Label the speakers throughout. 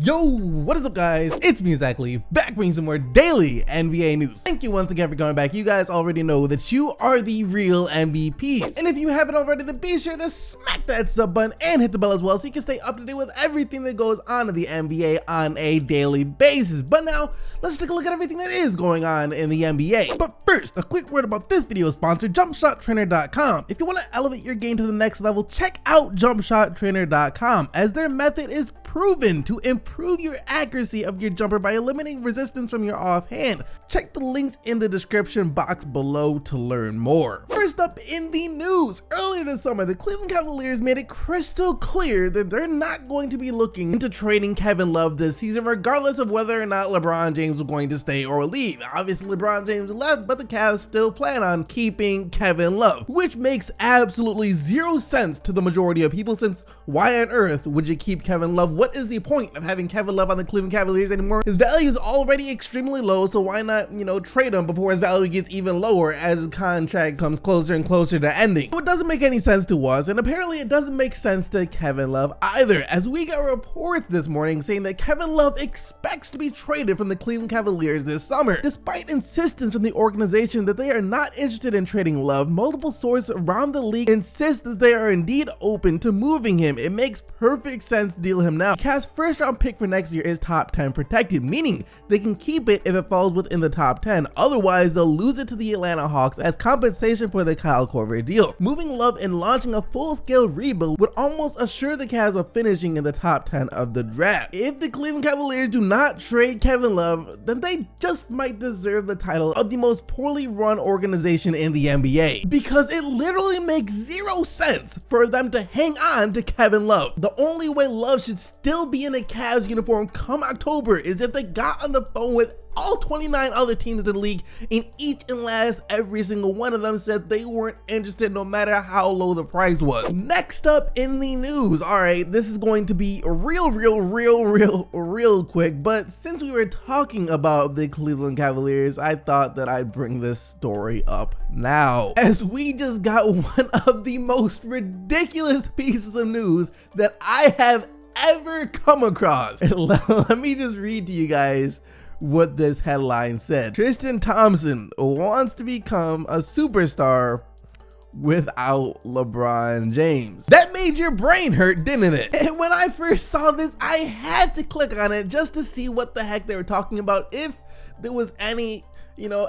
Speaker 1: Yo, what is up guys? It's me exactly, back bringing some more daily NBA news. Thank you once again for coming back. You guys already know that you are the real MVPs. And if you haven't already, then be sure to smack that sub button and hit the bell as well so you can stay up to date with everything that goes on in the NBA on a daily basis. But now, let's take a look at everything that is going on in the NBA. But first, a quick word about this video sponsor, JumpShotTrainer.com. If you want to elevate your game to the next level, check out JumpShotTrainer.com, as their method is proven to improve your accuracy of your jumper by eliminating resistance from your offhand. Check the links in the description box below to learn more. First up in the news, earlier this summer, the Cleveland Cavaliers made it crystal clear that they're not going to be looking into trading Kevin Love this season, regardless of whether or not LeBron James was going to stay or leave. Obviously, LeBron James left, but the Cavs still plan on keeping Kevin Love, which makes absolutely zero sense to the majority of people, since why on earth would you keep Kevin Love? What is the point of having Kevin Love on the Cleveland Cavaliers anymore? His value is already extremely low, so why not, trade him before his value gets even lower as his contract comes closer and closer to ending? So it doesn't make any sense to us, and apparently it doesn't make sense to Kevin Love either, as we got reports this morning saying that Kevin Love expects to be traded from the Cleveland Cavaliers this summer. Despite insistence from the organization that they are not interested in trading Love, multiple sources around the league insist that they are indeed open to moving him. It makes perfect sense to deal him now. Cavs' first round pick for next year is top 10 protected, meaning they can keep it if it falls within the top 10. Otherwise, they'll lose it to the Atlanta Hawks as compensation for the Kyle Korver deal. Moving Love and launching a full-scale rebuild would almost assure the Cavs of finishing in the top 10 of the draft. If the Cleveland Cavaliers do not trade Kevin Love, then they just might deserve the title of the most poorly run organization in the NBA, because it literally makes zero sense for them to hang on to Kevin Love. The only way Love should still be in a Cavs uniform come October is if they got on the phone with all 29 other teams in the league, and each and last every single one of them said they weren't interested no matter how low the price was. Next up in the news, all right, this is going to be real quick, but since we were talking about the Cleveland Cavaliers, I thought that I'd bring this story up now, as we just got one of the most ridiculous pieces of news that I have ever come across. Let me just read to you guys what this headline said. Tristan Thompson wants to become a superstar without LeBron James. That made your brain hurt, didn't it? And when I first saw this, I had to click on it just to see what the heck they were talking about, if there was any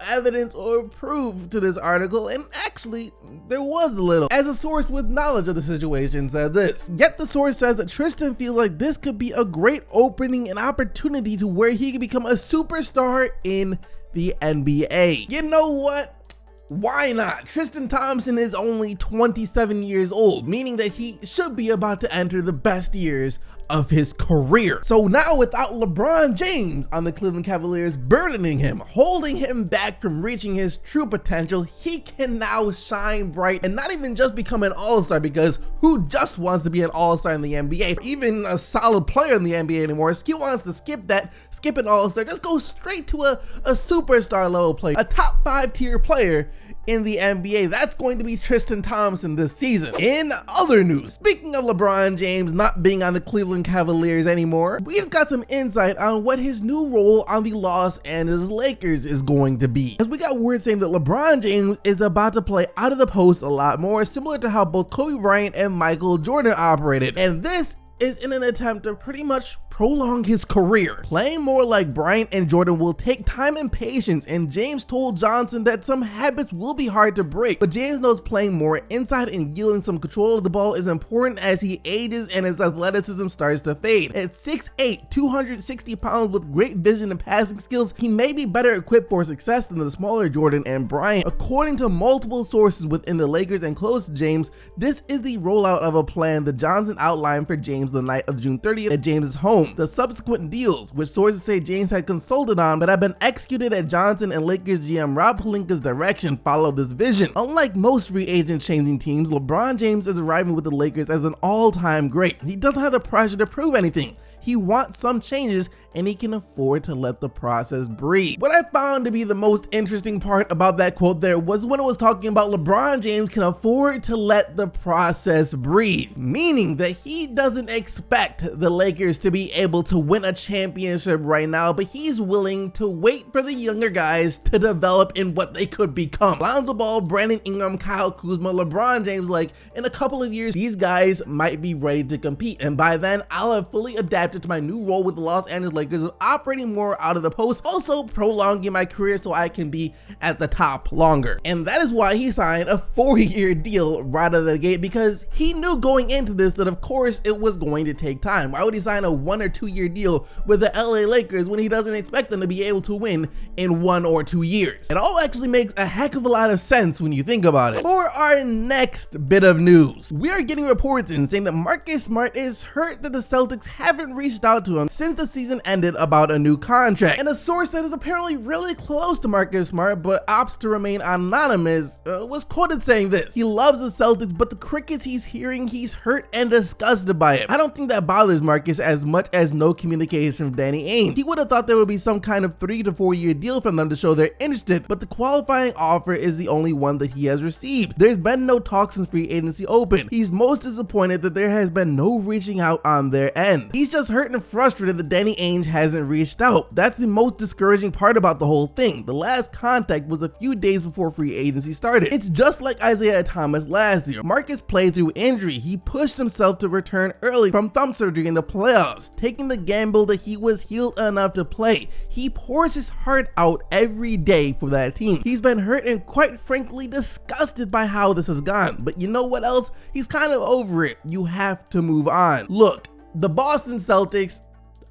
Speaker 1: evidence or proof to this article, and actually there was a little, as a source with knowledge of the situation said this. Yet the source says that Tristan feels like this could be a great opening and opportunity to where he could become a superstar in the NBA. You know what? Why not? Tristan Thompson is only 27 years old, meaning that he should be about to enter the best years of his career. So now, without LeBron James on the Cleveland Cavaliers burdening him, holding him back from reaching his true potential, he can now shine bright and not even just become an all-star, because who just wants to be an all-star in the NBA, even a solid player in the NBA anymore? He wants to skip that, skip an all-star, just go straight to a superstar level player, a top 5 tier player in the NBA. That's going to be Tristan Thompson this season. In other news, speaking of LeBron James not being on the Cleveland Cavaliers anymore, we just got some insight on what his new role on the Los Angeles Lakers is going to be, as we got word saying that LeBron James is about to play out of the post a lot more, similar to how both Kobe Bryant and Michael Jordan operated, and this is in an attempt to pretty much prolong his career. Playing more like Bryant and Jordan will take time and patience, and James told Johnson that some habits will be hard to break, but James knows playing more inside and yielding some control of the ball is important as he ages and his athleticism starts to fade. At 6'8", 260 pounds with great vision and passing skills, he may be better equipped for success than the smaller Jordan and Bryant. According to multiple sources within the Lakers and close to James, this is the rollout of a plan that Johnson outlined for James the night of June 30th at James's home. The subsequent deals, which sources say James had consulted on but have been executed at Johnson and Lakers GM Rob Pelinka's direction, follow this vision. Unlike most free agent changing teams, LeBron James is arriving with the Lakers as an all-time great. He doesn't have the pressure to prove anything. He wants some changes and he can afford to let the process breathe. What I found to be the most interesting part about that quote there was when it was talking about LeBron James can afford to let the process breathe, meaning that he doesn't expect the Lakers to be able to win a championship right now, but he's willing to wait for the younger guys to develop in what they could become. Lonzo Ball, Brandon Ingram, Kyle Kuzma, LeBron James, like in a couple of years, these guys might be ready to compete, and by then I'll have fully adapted to my new role with the Los Angeles Lakers of operating more out of the post, also prolonging my career so I can be at the top longer. And that is why he signed a 4-year deal right out of the gate, because he knew going into this that of course it was going to take time. Why would he sign a 1 or 2 year deal with the LA Lakers when he doesn't expect them to be able to win in 1 or 2 years? It all actually makes a heck of a lot of sense when you think about it. For our next bit of news, we are getting reports in saying that Marcus Smart is hurt that the Celtics haven't reached out to him since the season ended about a new contract. And a source that is apparently really close to Marcus Smart but opts to remain anonymous was quoted saying this: "He loves the Celtics, but the crickets he's hearing, he's hurt and disgusted by it." I don't think that bothers Marcus as much as no communication from Danny Ainge. He would have thought there would be some kind of 3 to 4 year deal from them to show they're interested, but the qualifying offer is the only one that he has received. There's been no talk since free agency open. He's most disappointed that there has been no reaching out on their end. He's just hurt and frustrated that Danny Ainge hasn't reached out. That's the most discouraging part about the whole thing. The last contact was a few days before free agency started. It's just like Isaiah Thomas last year. Marcus played through injury. He pushed himself to return early from thumb surgery in the playoffs, taking the gamble that he was healed enough to play. He pours his heart out every day for that team. He's been hurt and quite frankly disgusted by how this has gone. But you know what else? He's kind of over it. You have to move on. Look, the Boston Celtics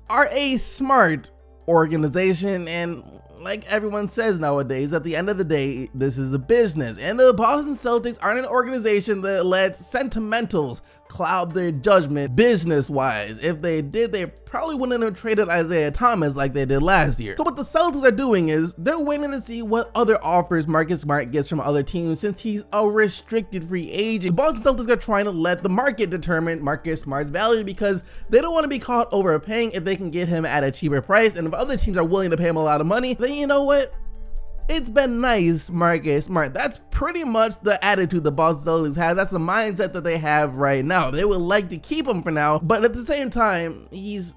Speaker 1: are a smart organization, and like everyone says nowadays, at the end of the day, this is a business, and the Boston Celtics aren't an organization that lets sentimentals cloud their judgment business-wise. If they did, they probably wouldn't have traded Isaiah Thomas like they did last year. So what the Celtics are doing is they're waiting to see what other offers Marcus Smart gets from other teams, since he's a restricted free agent. The Boston Celtics are trying to let the market determine Marcus Smart's value, because they don't want to be caught overpaying if they can get him at a cheaper price. And if other teams are willing to pay him a lot of money, then you know what? It's been nice, Marcus Smart. That's pretty much the attitude the Boston Celtics have. That's the mindset that they have right now. They would like to keep him for now, but at the same time, he's,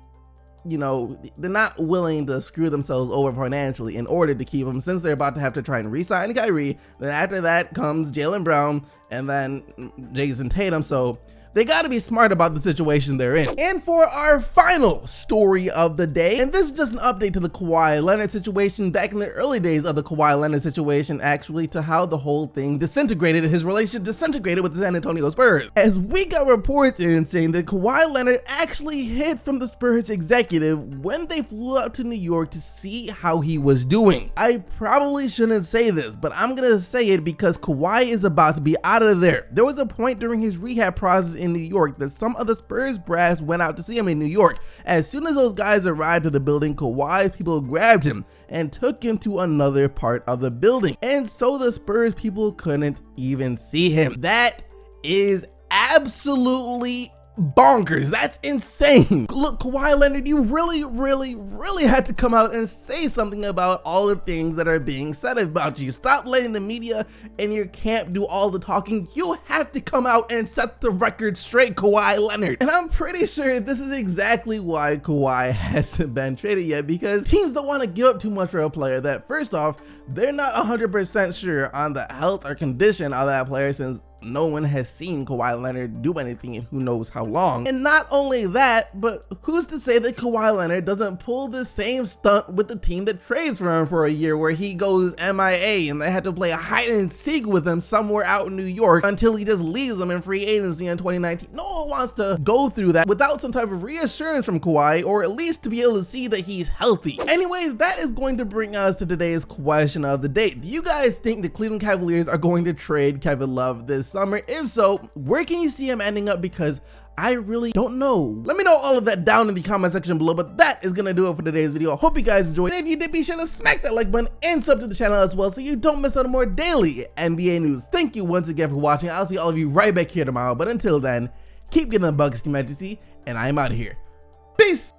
Speaker 1: you know, they're not willing to screw themselves over financially in order to keep him, since they're about to have to try and re-sign Kyrie. Then after that comes Jaylen Brown and then Jason Tatum. So they got to be smart about the situation they're in. And for our final story of the day, and this is just an update to the Kawhi Leonard situation back in the early days of the Kawhi Leonard situation, actually, to how the whole thing disintegrated, his relationship disintegrated with the San Antonio Spurs. As we got reports in saying that Kawhi Leonard actually hid from the Spurs executive when they flew out to New York to see how he was doing. I probably shouldn't say this, but I'm gonna say it because Kawhi is about to be out of there. There was a point during his rehab process in New York that some of the Spurs brass went out to see him in New York. As soon as those guys arrived at the building, Kawhi's people grabbed him and took him to another part of the building, and so the Spurs people couldn't even see him. That is absolutely bonkers. That's insane. Look, Kawhi Leonard, you really had to come out and say something about all the things that are being said about you. Stop letting the media and your camp do all the talking. You have to come out and set the record straight, Kawhi Leonard. And I'm pretty sure this is exactly why Kawhi hasn't been traded yet, because teams don't want to give up too much for a player that, first off, they're not 100% sure on the health or condition of that player, since no one has seen Kawhi Leonard do anything in who knows how long. And not only that, but who's to say that Kawhi Leonard doesn't pull the same stunt with the team that trades for him for a year, where he goes MIA and they had to play a hide and seek with him somewhere out in New York until he just leaves them in free agency in 2019. No one wants to go through that without some type of reassurance from Kawhi, or at least to be able to see that he's healthy. Anyways, that is going to bring us to today's question of the day. Do you guys think the Cleveland Cavaliers are going to trade Kevin Love this summer? If so, where can you see him ending up? Because I really don't know. Let me know all of that down in the comment section below, but that is gonna do it for today's video. I hope you guys enjoyed. And if you did, be sure to smack that like button and sub to the channel as well, so you don't miss out on more daily NBA news. Thank you once again for watching. I'll see all of you right back here tomorrow, but until then, keep getting the buckets, Team Majesty, and I'm out of here. Peace!